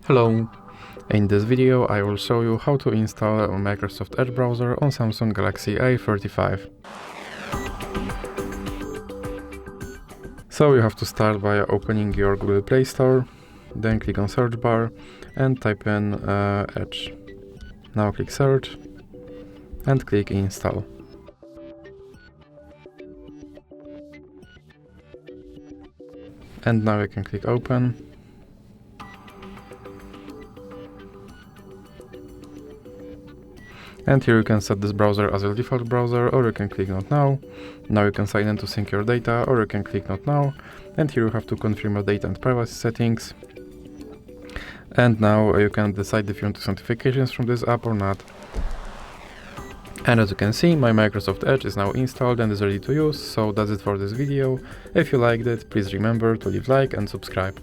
Hello! In this video I will show you how to install Microsoft Edge browser on Samsung Galaxy A35. So you have to start by opening your Google Play Store, then click on search bar and type in Edge. Now click search and click install. And now you can click open. And here you can set this browser as your default browser, or you can click not now. Now you can sign in to sync your data, or you can click not now. And here you have to confirm your data and privacy settings. And now you can decide if you want to send notifications from this app or not. And as you can see, my Microsoft Edge is now installed and is ready to use. So that's it for this video. If you liked it, please remember to leave a like and subscribe.